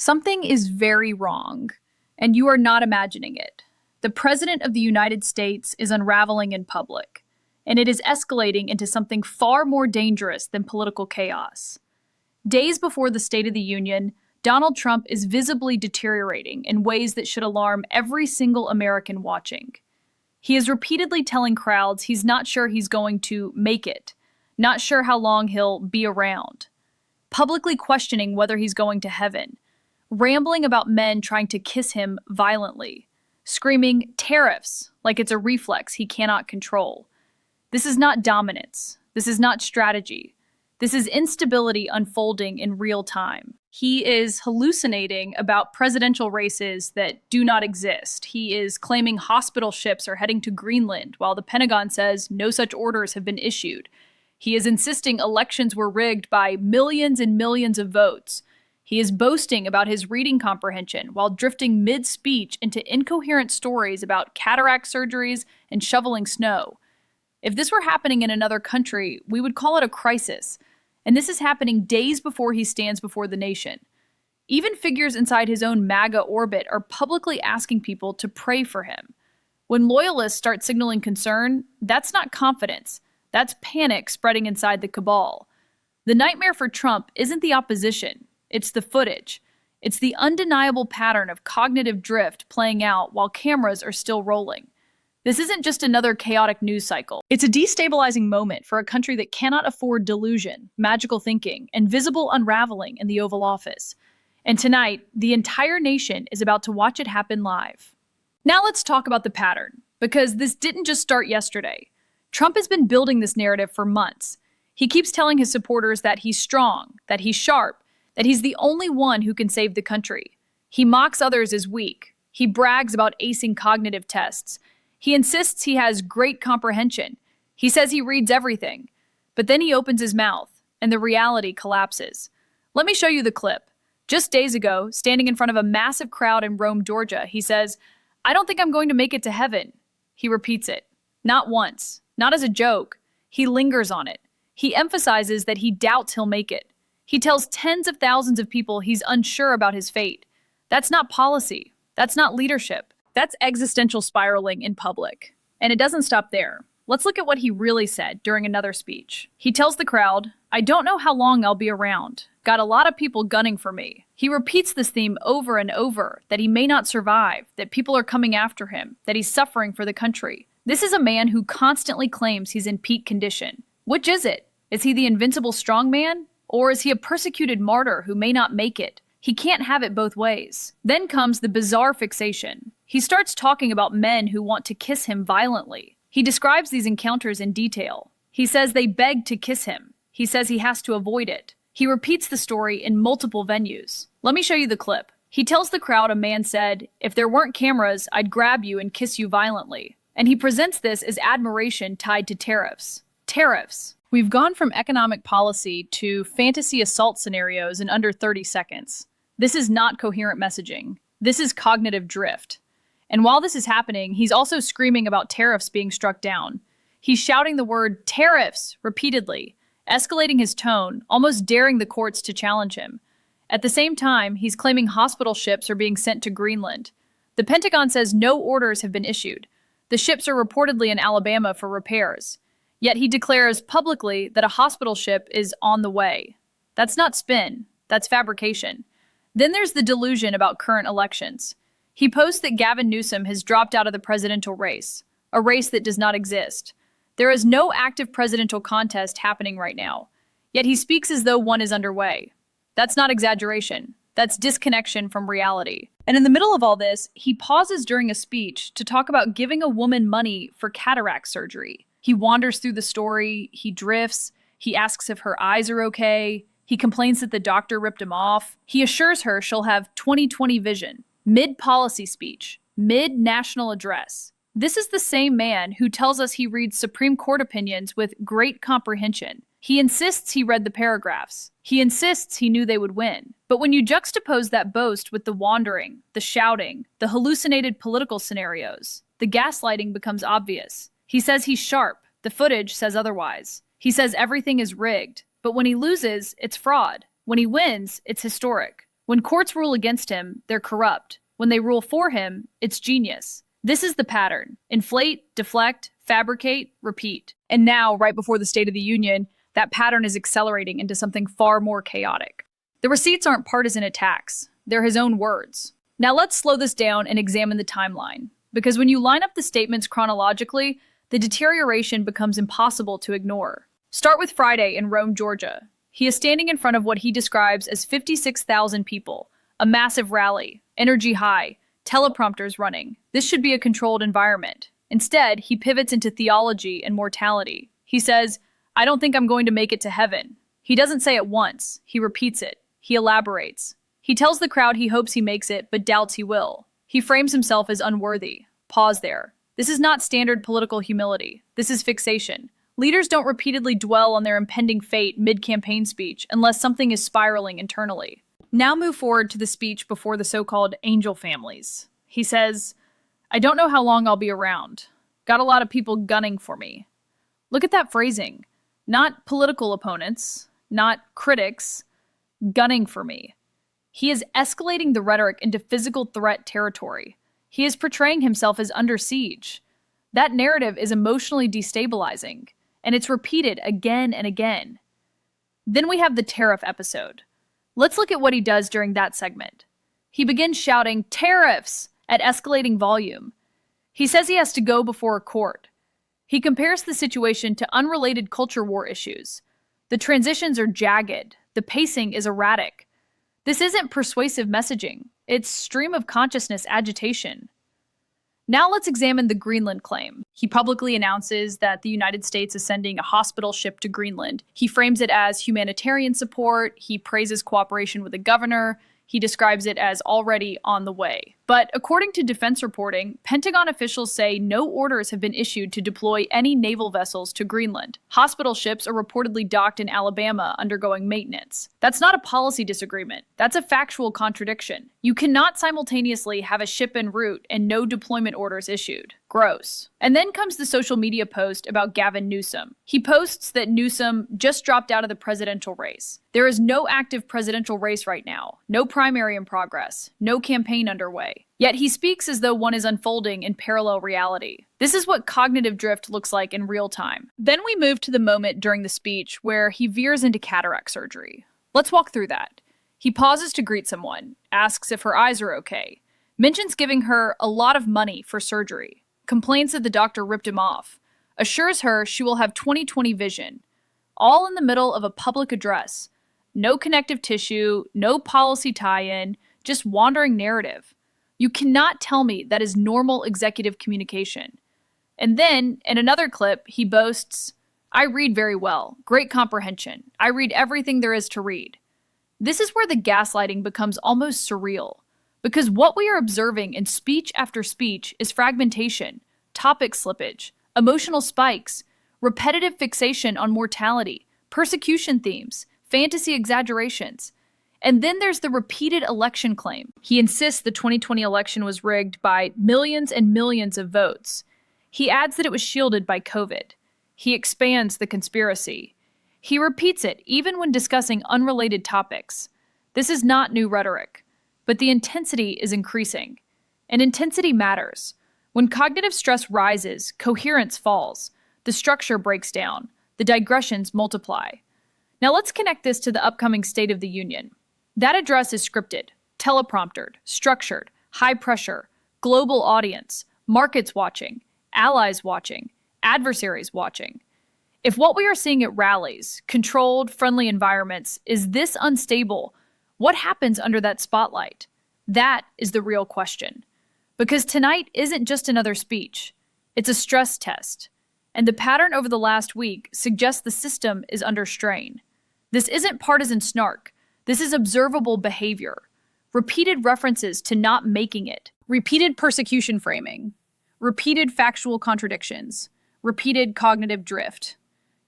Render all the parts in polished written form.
Something is very wrong, and you are not imagining it. The President of the United States is unraveling in public, and it is escalating into something far more dangerous than political chaos. Days before the State of the Union, Donald Trump is visibly deteriorating in ways that should alarm every single American watching. He is repeatedly telling crowds he's not sure he's going to make it, not sure how long he'll be around, publicly questioning whether he's going to heaven, rambling about men trying to kiss him violently, screaming tariffs like it's a reflex he cannot control. This is not dominance. This is not strategy. This is instability unfolding in real time. He is hallucinating about presidential races that do not exist. He is claiming hospital ships are heading to Greenland, while the Pentagon says no such orders have been issued. He is insisting elections were rigged by millions and millions of votes. He is boasting about his reading comprehension while drifting mid-speech into incoherent stories about cataract surgeries and shoveling snow. If this were happening in another country, we would call it a crisis. And this is happening days before he stands before the nation. Even figures inside his own MAGA orbit are publicly asking people to pray for him. When loyalists start signaling concern, that's not confidence. That's panic spreading inside the cabal. The nightmare for Trump isn't the opposition. It's the footage. It's the undeniable pattern of cognitive drift playing out while cameras are still rolling. This isn't just another chaotic news cycle. It's a destabilizing moment for a country that cannot afford delusion, magical thinking, and visible unraveling in the Oval Office. And tonight, the entire nation is about to watch it happen live. Now let's talk about the pattern, because this didn't just start yesterday. Trump has been building this narrative for months. He keeps telling his supporters that he's strong, that he's sharp, that he's the only one who can save the country. He mocks others as weak. He brags about acing cognitive tests. He insists he has great comprehension. He says he reads everything. But then he opens his mouth, and the reality collapses. Let me show you the clip. Just days ago, standing in front of a massive crowd in Rome, Georgia, he says, "I don't think I'm going to make it to heaven." He repeats it. Not once. Not as a joke. He lingers on it. He emphasizes that he doubts he'll make it. He tells tens of thousands of people he's unsure about his fate. That's not policy. That's not leadership. That's existential spiraling in public. And it doesn't stop there. Let's look at what he really said during another speech. He tells the crowd, "I don't know how long I'll be around. Got a lot of people gunning for me." He repeats this theme over and over, that he may not survive, that people are coming after him, that he's suffering for the country. This is a man who constantly claims he's in peak condition. Which is it? Is he the invincible strongman? Or is he a persecuted martyr who may not make it? He can't have it both ways. Then comes the bizarre fixation. He starts talking about men who want to kiss him violently. He describes these encounters in detail. He says they beg to kiss him. He says he has to avoid it. He repeats the story in multiple venues. Let me show you the clip. He tells the crowd a man said, "If there weren't cameras, I'd grab you and kiss you violently." And he presents this as admiration tied to tariffs. Tariffs. We've gone from economic policy to fantasy assault scenarios in under 30 seconds. This is not coherent messaging. This is cognitive drift. And while this is happening, he's also screaming about tariffs being struck down. He's shouting the word tariffs repeatedly, escalating his tone, almost daring the courts to challenge him. At the same time, he's claiming hospital ships are being sent to Greenland. The Pentagon says no orders have been issued. The ships are reportedly in Alabama for repairs. Yet he declares publicly that a hospital ship is on the way. That's not spin. That's fabrication. Then there's the delusion about current elections. He posts that Gavin Newsom has dropped out of the presidential race, a race that does not exist. There is no active presidential contest happening right now. Yet he speaks as though one is underway. That's not exaggeration. That's disconnection from reality. And in the middle of all this, he pauses during a speech to talk about giving a woman money for cataract surgery. He wanders through the story, he drifts, he asks if her eyes are okay, he complains that the doctor ripped him off. He assures her she'll have 20/20 vision, mid-policy speech, mid-national address. This is the same man who tells us he reads Supreme Court opinions with great comprehension. He insists he read the paragraphs. He insists he knew they would win. But when you juxtapose that boast with the wandering, the shouting, the hallucinated political scenarios, the gaslighting becomes obvious. He says he's sharp. The footage says otherwise. He says everything is rigged. But when he loses, it's fraud. When he wins, it's historic. When courts rule against him, they're corrupt. When they rule for him, it's genius. This is the pattern. Inflate, deflect, fabricate, repeat. And now, right before the State of the Union, that pattern is accelerating into something far more chaotic. The receipts aren't partisan attacks. They're his own words. Now let's slow this down and examine the timeline. Because when you line up the statements chronologically, the deterioration becomes impossible to ignore. Start with Friday in Rome, Georgia. He is standing in front of what he describes as 56,000 people, a massive rally, energy high, teleprompters running. This should be a controlled environment. Instead, he pivots into theology and mortality. He says, "I don't think I'm going to make it to heaven." He doesn't say it once. He repeats it. He elaborates. He tells the crowd he hopes he makes it, but doubts he will. He frames himself as unworthy. Pause there. This is not standard political humility. This is fixation. Leaders don't repeatedly dwell on their impending fate mid-campaign speech unless something is spiraling internally. Now move forward to the speech before the so-called angel families. He says, "I don't know how long I'll be around. Got a lot of people gunning for me." Look at that phrasing. Not political opponents, not critics, gunning for me. He is escalating the rhetoric into physical threat territory. He is portraying himself as under siege. That narrative is emotionally destabilizing, and it's repeated again and again. Then we have the tariff episode. Let's look at what he does during that segment. He begins shouting, "Tariffs!" at escalating volume. He says he has to go before a court. He compares the situation to unrelated culture war issues. The transitions are jagged. The pacing is erratic. This isn't persuasive messaging. It's stream of consciousness agitation. Now let's examine the Greenland claim. He publicly announces that the United States is sending a hospital ship to Greenland. He frames it as humanitarian support. He praises cooperation with the governor. He describes it as already on the way. But according to defense reporting, Pentagon officials say no orders have been issued to deploy any naval vessels to Greenland. Hospital ships are reportedly docked in Alabama undergoing maintenance. That's not a policy disagreement. That's a factual contradiction. You cannot simultaneously have a ship en route and no deployment orders issued. Gross. And then comes the social media post about Gavin Newsom. He posts that Newsom just dropped out of the presidential race. There is no active presidential race right now, no primary in progress, no campaign underway. Yet he speaks as though one is unfolding in parallel reality. This is what cognitive drift looks like in real time. Then we move to the moment during the speech where he veers into cataract surgery. Let's walk through that. He pauses to greet someone, asks if her eyes are okay, mentions giving her a lot of money for surgery, complains that the doctor ripped him off, assures her she will have 20/20 vision, all in the middle of a public address. No connective tissue, no policy tie-in, just wandering narrative. You cannot tell me that is normal executive communication. And then, in another clip, he boasts, "I read very well, great comprehension. I read everything there is to read." This is where the gaslighting becomes almost surreal. Because what we are observing in speech after speech is fragmentation, topic slippage, emotional spikes, repetitive fixation on mortality, persecution themes, fantasy exaggerations. And then there's the repeated election claim. He insists the 2020 election was rigged by millions and millions of votes. He adds that it was shielded by COVID. He expands the conspiracy. He repeats it even when discussing unrelated topics. This is not new rhetoric, but the intensity is increasing. And intensity matters. When cognitive stress rises, coherence falls. The structure breaks down. The digressions multiply. Now let's connect this to the upcoming State of the Union. That address is scripted, telepromptered, structured, high pressure, global audience, markets watching, allies watching, adversaries watching. If what we are seeing at rallies, controlled, friendly environments, is this unstable, what happens under that spotlight? That is the real question. Because tonight isn't just another speech. It's a stress test. And the pattern over the last week suggests the system is under strain. This isn't partisan snark. This is observable behavior. Repeated references to not making it. Repeated persecution framing. Repeated factual contradictions. Repeated cognitive drift.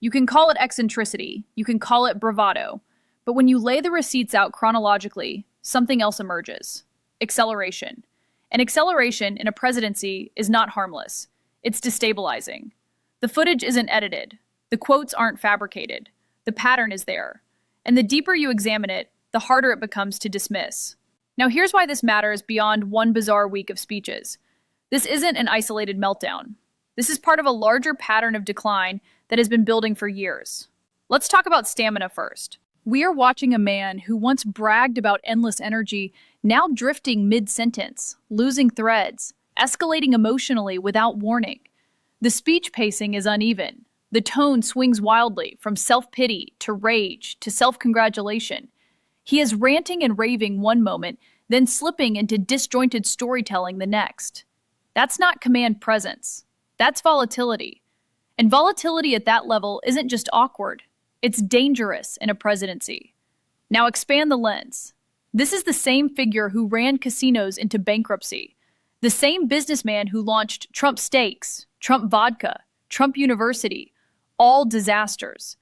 You can call it eccentricity. You can call it bravado. But when you lay the receipts out chronologically, something else emerges. Acceleration. And acceleration in a presidency is not harmless. It's destabilizing. The footage isn't edited. The quotes aren't fabricated. The pattern is there. And the deeper you examine it, the harder it becomes to dismiss. Now, here's why this matters beyond one bizarre week of speeches. This isn't an isolated meltdown. This is part of a larger pattern of decline that has been building for years. Let's talk about stamina first. We are watching a man who once bragged about endless energy, now drifting mid-sentence, losing threads, escalating emotionally without warning. The speech pacing is uneven. The tone swings wildly from self-pity to rage to self-congratulation. He is ranting and raving one moment, then slipping into disjointed storytelling the next. That's not command presence. That's volatility. And volatility at that level isn't just awkward. It's dangerous in a presidency. Now expand the lens. This is the same figure who ran casinos into bankruptcy. The same businessman who launched Trump Steaks, Trump Vodka, Trump University, all disasters.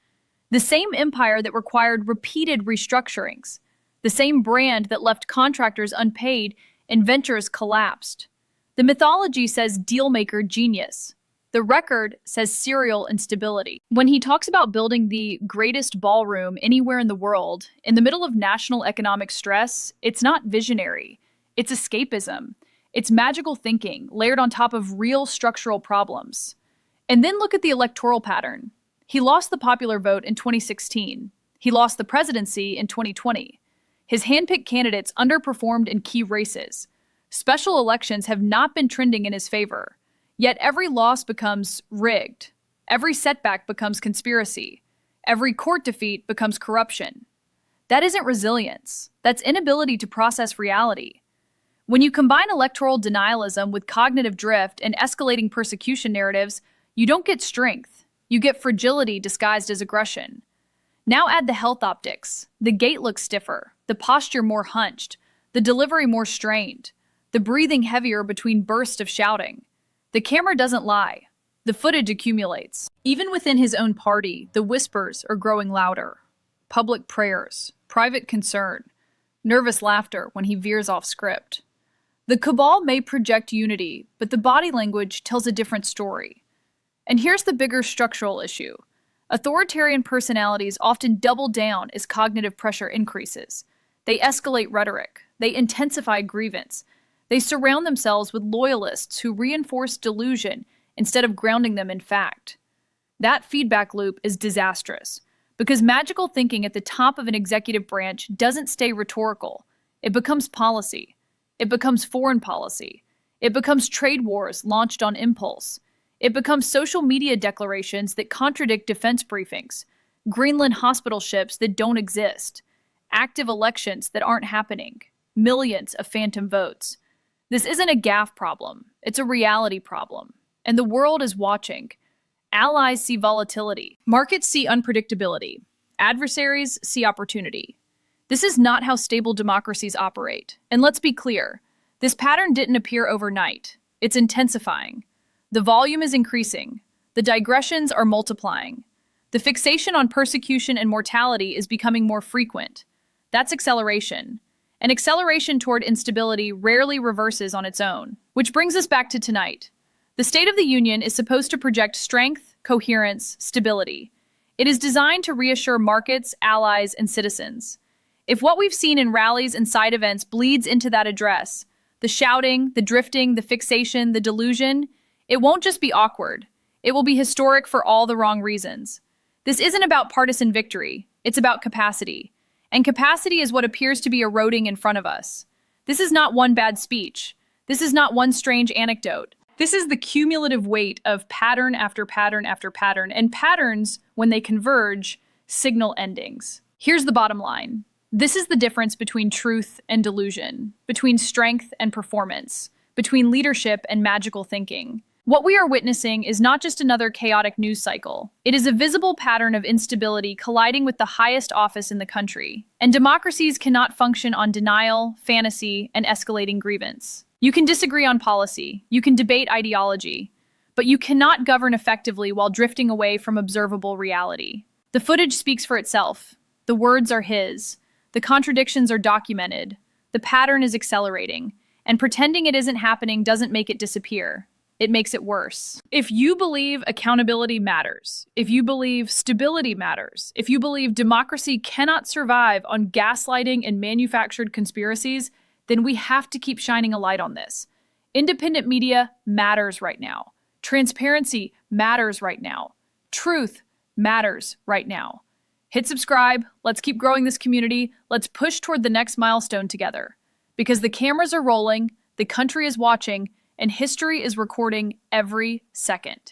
The same empire that required repeated restructurings. The same brand that left contractors unpaid and ventures collapsed. The mythology says dealmaker genius. The record says serial instability. When he talks about building the greatest ballroom anywhere in the world, in the middle of national economic stress, it's not visionary. It's escapism. It's magical thinking layered on top of real structural problems. And then look at the electoral pattern. He lost the popular vote in 2016. He lost the presidency in 2020. His handpicked candidates underperformed in key races. Special elections have not been trending in his favor. Yet every loss becomes rigged. Every setback becomes conspiracy. Every court defeat becomes corruption. That isn't resilience. That's inability to process reality. When you combine electoral denialism with cognitive drift and escalating persecution narratives, you don't get strength. You get fragility disguised as aggression. Now add the health optics. The gait looks stiffer, the posture more hunched, the delivery more strained, the breathing heavier between bursts of shouting. The camera doesn't lie. The footage accumulates. Even within his own party, the whispers are growing louder. Public prayers, private concern, nervous laughter when he veers off script. The cabal may project unity, but the body language tells a different story. And here's the bigger structural issue. Authoritarian personalities often double down as cognitive pressure increases. They escalate rhetoric. They intensify grievance. They surround themselves with loyalists who reinforce delusion instead of grounding them in fact. That feedback loop is disastrous because magical thinking at the top of an executive branch doesn't stay rhetorical. It becomes policy. It becomes foreign policy. It becomes trade wars launched on impulse. It becomes social media declarations that contradict defense briefings, Greenland hospital ships that don't exist, active elections that aren't happening, millions of phantom votes. This isn't a gaffe problem. It's a reality problem. And the world is watching. Allies see volatility. Markets see unpredictability. Adversaries see opportunity. This is not how stable democracies operate. And let's be clear, this pattern didn't appear overnight. It's intensifying. The volume is increasing. The digressions are multiplying. The fixation on persecution and mortality is becoming more frequent. That's acceleration. And acceleration toward instability rarely reverses on its own. Which brings us back to tonight. The State of the Union is supposed to project strength, coherence, stability. It is designed to reassure markets, allies, and citizens. If what we've seen in rallies and side events bleeds into that address, the shouting, the drifting, the fixation, the delusion, it won't just be awkward. It will be historic for all the wrong reasons. This isn't about partisan victory. It's about capacity. And capacity is what appears to be eroding in front of us. This is not one bad speech. This is not one strange anecdote. This is the cumulative weight of pattern after pattern after pattern, and patterns, when they converge, signal endings. Here's the bottom line. This is the difference between truth and delusion, between strength and performance, between leadership and magical thinking. What we are witnessing is not just another chaotic news cycle. It is a visible pattern of instability colliding with the highest office in the country. And democracies cannot function on denial, fantasy, and escalating grievance. You can disagree on policy, you can debate ideology, but you cannot govern effectively while drifting away from observable reality. The footage speaks for itself. The words are his. The contradictions are documented. The pattern is accelerating. And pretending it isn't happening doesn't make it disappear. it makes it worse. If you believe accountability matters, if you believe stability matters, if you believe democracy cannot survive on gaslighting and manufactured conspiracies, then we have to keep shining a light on this. Independent media matters right now. Transparency matters right now. Truth matters right now. Hit subscribe. Let's keep growing this community. Let's push toward the next milestone together. Because the cameras are rolling, the country is watching, and history is recording every second.